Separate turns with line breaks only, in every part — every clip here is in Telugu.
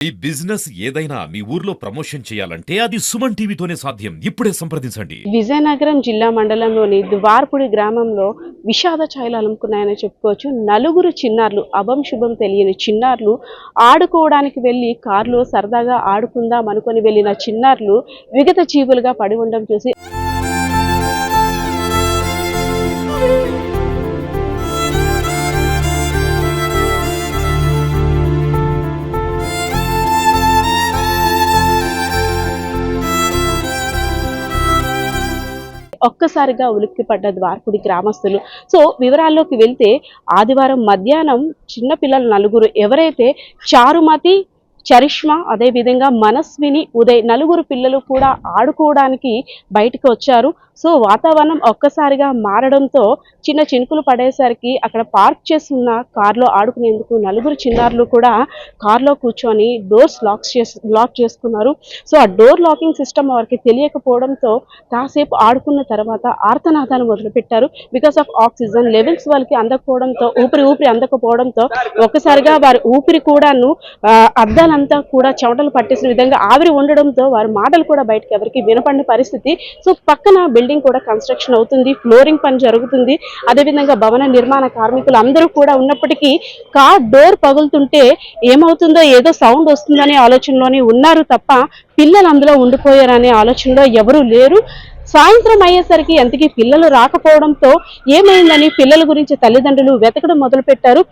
ఈ బిజినెస్ ఏదైనా మీ ఊర్లో ప్రమోషన్ చేయాలంటే అది సుమన్ టీవీతోనే సాధ్యం. ఇప్పుడే సంప్రదించండి.
విజయనగరం జిల్లా మండలంలోని ద్వార్పుడి గ్రామంలో విషాద ఛాయలు అలుముకున్నాయని చెప్పుకోవచ్చు. నలుగురు చిన్నారులు, అభం శుభం తెలియని చిన్నారులు ఆడుకోవడానికి వెళ్ళి కారులో సరదాగా ఆడుకుందాం అనుకుని వెళ్ళిన చిన్నారులు విగత జీవులుగా పడి ఉండడం చూసి ఒక్కసారిగా ఉలిక్కిపడ్డ ద్వార్పుడి గ్రామస్తులు. సో వివరాల్లోకి వెళ్తే ఆదివారం మధ్యాహ్నం చిన్నపిల్లలు నలుగురు ఎవరైతే చారుమతి, చరిష్మా, అదేవిధంగా మనస్విని, ఉదయ్ నలుగురు పిల్లలు కూడా ఆడుకోవడానికి బయటకు వచ్చారు. సో వాతావరణం ఒక్కసారిగా మారడంతో చిన్న చినుకులు పడేసరికి అక్కడ పార్క్ చేస్తున్న కారులో ఆడుకునేందుకు నలుగురు చిన్నారులు కూడా కారులో కూర్చొని డోర్స్ లాక్ చేసుకున్నారు. సో ఆ డోర్ లాకింగ్ సిస్టమ్ వారికి తెలియకపోవడంతో కాసేపు ఆడుకున్న తర్వాత ఆర్తనాదాలు మొదలుపెట్టారు. బికాస్ ఆఫ్ ఆక్సిజన్ లెవెల్స్ వాళ్ళకి అందకపోవడంతో ఊపిరి అందకపోవడంతో ఒక్కసారిగా వారి ఊపిరి కూడాను అద్దాలంతా కూడా చెమటలు పట్టేసిన విధంగా ఆవిరి ఉండడంతో వారి మాటలు కూడా బయటకు ఎవరికి వినపడిన పరిస్థితి. సో పక్కన బిల్డింగ్ కూడా కన్స్ట్రక్షన్ అవుతుంది, ఫ్లోరింగ్ పని జరుగుతుంది. అదేవిధంగా భవన నిర్మాణ కార్మికులు అందరూ కూడా ఉన్నప్పటికీ కార్ డోర్ పగులుతుంటే ఏమవుతుందో, ఏదో సౌండ్ వస్తుందనే ఆలోచనలోనే ఉన్నారు తప్ప పిల్లలు అందులో ఉండిపోయారనే ఆలోచనలో ఎవరూ లేరు. సాయంత్రం అయ్యేసరికి ఎంతకీ పిల్లలు రాకపోవడంతో ఏమైందని పిల్లల గురించి తల్లిదండ్రులు వెతకడం మొదలుపెట్టారు.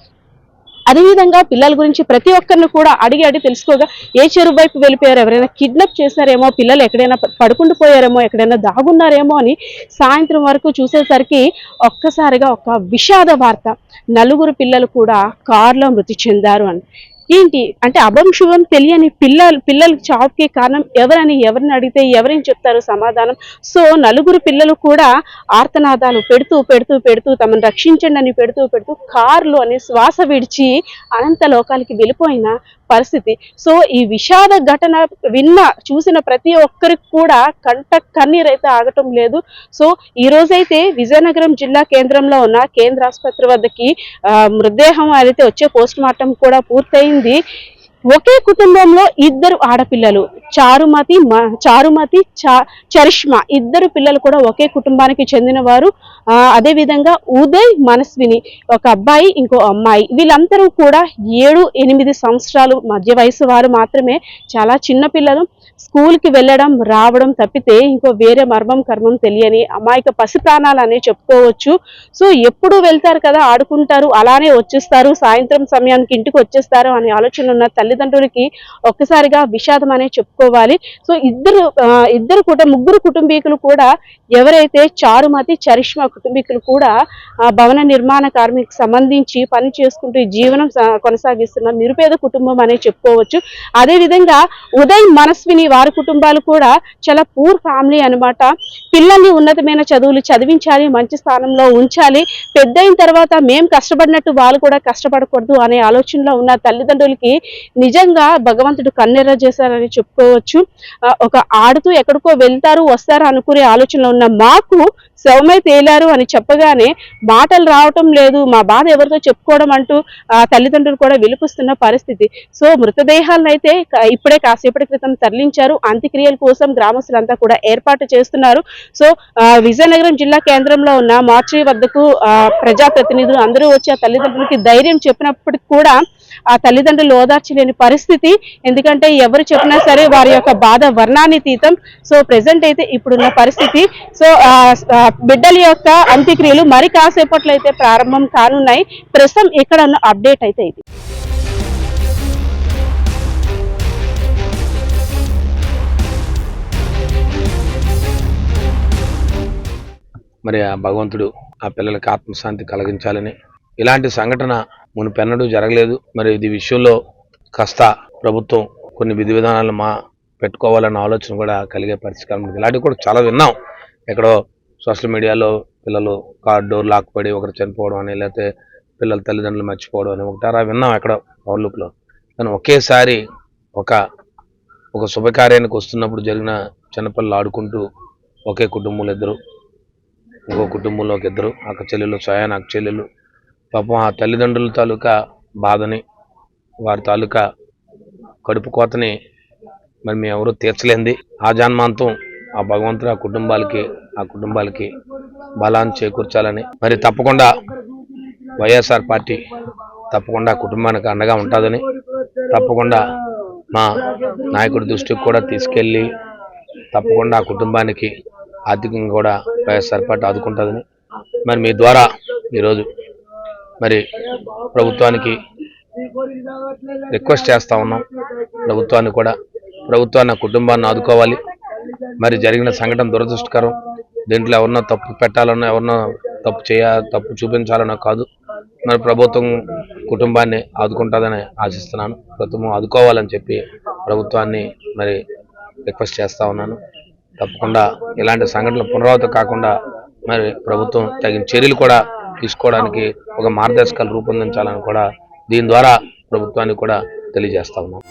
అదేవిధంగా పిల్లల గురించి ప్రతి ఒక్కరిని కూడా అడిగి తెలుసుకోగా ఏ చెరువు వైపు వెళ్ళిపోయారు, ఎవరైనా కిడ్నాప్ చేశారేమో, పిల్లలు ఎక్కడైనా పడుకుండిపోయారేమో, ఎక్కడైనా దాగున్నారేమో అని సాయంత్రం వరకు చూసేసరికి ఒక్కసారిగా ఒక విషాద వార్త, నలుగురు పిల్లలు కూడా కారులో మృతి చెందారు అని. ఏంటి అంటే అభం శుభం తెలియని పిల్లల చావుకి కారణం ఎవరిని అడిగితే ఎవరిని చెప్తారు సమాధానం. సో నలుగురు పిల్లలు కూడా ఆర్తనాదాలు పెడుతూ తమను రక్షించండి అని పెడుతూ కారులోని శ్వాస విడిచి అనంత లోకాలకి వెళ్ళిపోయిన పరిస్థితి. సో ఈ విషాద ఘటన చూసిన ప్రతి ఒక్కరికి కూడా కన్నీరైతే ఆగటం లేదు. సో ఈ రోజైతే విజయనగరం జిల్లా కేంద్రంలో ఉన్న కేంద్ర ఆసుపత్రి వద్దకి మృతదేహం అయితే వచ్చే పోస్ట్ మార్టం కూడా పూర్తయింది. ఒకే కుటుంబంలో ఇద్దరు ఆడపిల్లలు, చారుమతి చరిష్మా ఇద్దరు పిల్లలు కూడా ఒకే కుటుంబానికి చెందిన వారు. అదేవిధంగా ఉదయ్, మనస్విని ఒక అబ్బాయి, ఇంకో అమ్మాయి. వీళ్ళందరూ కూడా 7-8 సంవత్సరాలు మధ్య వయసు వారు మాత్రమే. చాలా చిన్న పిల్లలు. స్కూల్కి వెళ్ళడం రావడం తప్పితే ఇంకో వేరే మర్మం కర్మం తెలియని అమాయక పసి ప్రాణాలు అనే చెప్పుకోవచ్చు. సో ఎప్పుడు వెళ్తారు కదా, ఆడుకుంటారు, అలానే వచ్చేస్తారు, సాయంత్రం సమయానికి ఇంటికి వచ్చేస్తారు అనే ఆలోచన ఉన్న తల్లిదండ్రులకి ఒక్కసారిగా విషాదం అనే చెప్పుకోవాలి. సో ముగ్గురు కుటుంబీకులు కూడా ఎవరైతే చారుమతి, చరిష్మా కుటుంబీకులు కూడా భవన నిర్మాణ కార్మికు సంబంధించి పని చేసుకుంటూ జీవనం కొనసాగిస్తున్న నిరుపేద కుటుంబం అనే చెప్పుకోవచ్చు. అదేవిధంగా ఉదయ్, మనస్విని వారి కుటుంబాలు కూడా చాలా పూర్ ఫ్యామిలీ అనమాట. పిల్లల్ని ఉన్నతమైన చదువులు చదివించాలి, మంచి స్థానంలో ఉంచాలి, పెద్దయిన తర్వాత మేం కష్టపడినట్టు వాళ్ళు కూడా కష్టపడకూడదు అనే ఆలోచనలో ఉన్న తల్లిదండ్రులకి నిజంగా భగవంతుడు కన్నెర్ర చేశారని చెప్పుకోవచ్చు. ఒక ఆడుతూ ఎక్కడికో వెళ్తారు వస్తారు అనుకునే ఆలోచనలో ఉన్న మాకు శవమై తేలారు అని చెప్పగానే మాటలు రావటం లేదు, మా బాధ ఎవరితో చెప్పుకోవడం అంటూ తల్లిదండ్రులు కూడా విలుపిస్తున్న పరిస్థితి. సో మృతదేహాలను అయితే ఇప్పుడే కాసేపటి క్రితం తరలించారు. అంత్యక్రియల కోసం గ్రామస్తులంతా కూడా ఏర్పాటు చేస్తున్నారు. సో విజయనగరం జిల్లా కేంద్రంలో ఉన్న మార్చి వద్దకు ప్రజాప్రతినిధులు అందరూ వచ్చి ఆ తల్లిదండ్రులకి ధైర్యం చెప్పినప్పటికీ కూడా ఆ తల్లిదండ్రులు ఓదార్చలేని పరిస్థితి. ఎందుకంటే ఎవరు చెప్పినా సరే వారి యొక్క బాధ వర్ణానితీతం. సో ప్రెసెంట్ అయితే ఇప్పుడున్న పరిస్థితి. సో బిడ్డల యొక్క అంత్యక్రియలు మరి కాసేపట్లో అయితే ప్రారంభం కానున్నాయి. ప్రస్తుతం ఇక్కడ ఉన్న అప్డేట్ అయితే ఇది.
మరి ఆ భగవంతుడు ఆ పిల్లలకి ఆత్మశాంతి కలిగించాలని, ఇలాంటి సంఘటన మునుపెన్నడూ జరగలేదు. మరి ఇది విషయంలో కాస్త ప్రభుత్వం కొన్ని విధి విధానాలను పెట్టుకోవాలన్న ఆలోచన కూడా కలిగే పరిష్కారం. ఇలాంటివి కూడా చాలా విన్నాం. ఎక్కడో సోషల్ మీడియాలో పిల్లలు కార్ డోర్ లాక్ పడి ఒకరు చనిపోవడం అని, లేకపోతే పిల్లల తల్లిదండ్రులు మర్చిపోవడం అని ఒకటారా విన్నాం ఎక్కడ పౌర్లుక్లో. కానీ ఒకేసారి ఒక శుభకార్యానికి వస్తున్నప్పుడు జరిగిన చిన్నపిల్లలు ఆడుకుంటూ ఒకే కుటుంబంలో ఇద్దరు, ఇంకో కుటుంబంలో ఒక ఇద్దరు అక్క చెల్లెలు, స్వయాన అక్క చెల్లెలు, పాపం ఆ తల్లిదండ్రుల తాలూకా బాధని, వారి తాలూకా కడుపు కోతని మరి మేము ఎవరు తీర్చలేంది. ఆ జన్మాంతం ఆ భగవంతుడు ఆ కుటుంబాలకి బలాన్ని చేకూర్చాలని, మరి తప్పకుండా వైఎస్ఆర్ పార్టీ తప్పకుండా కుటుంబానికి అండగా ఉంటుందని, తప్పకుండా మా నాయకుడి దృష్టికి కూడా తీసుకెళ్ళి తప్పకుండా ఆ కుటుంబానికి ఆర్థికంగా కూడా వైఎస్ఆర్ పార్టీ ఆదుకుంటుందని మరి మీ ద్వారా ఈరోజు మరి ప్రభుత్వానికి రిక్వెస్ట్ చేస్తా ఉన్నాం. ప్రభుత్వాన్ని కుటుంబాన్ని ఆదుకోవాలి. మరి జరిగిన సంఘటన దురదృష్టకరం. దీంట్లో ఎవరన్నా తప్పు పెట్టాలన్నా, ఎవరన్నా తప్పు చూపించాలన్నా కాదు. మరి ప్రభుత్వం కుటుంబాన్ని ఆదుకుంటుందని ఆశిస్తున్నాను. ప్రభుత్వం ఆదుకోవాలని చెప్పి ప్రభుత్వాన్ని మరి రిక్వెస్ట్ చేస్తా ఉన్నాను. తప్పకుండా ఇలాంటి సంఘటనలు పునరావృతం కాకుండా మరి ప్రభుత్వం తగిన చర్యలు కూడా తీసుకోవడానికి ఒక మార్గదర్శకాలు రూపొందించాలని కూడా దీని ద్వారా ప్రభుత్వానికి కూడా తెలియజేస్తా ఉన్నాం.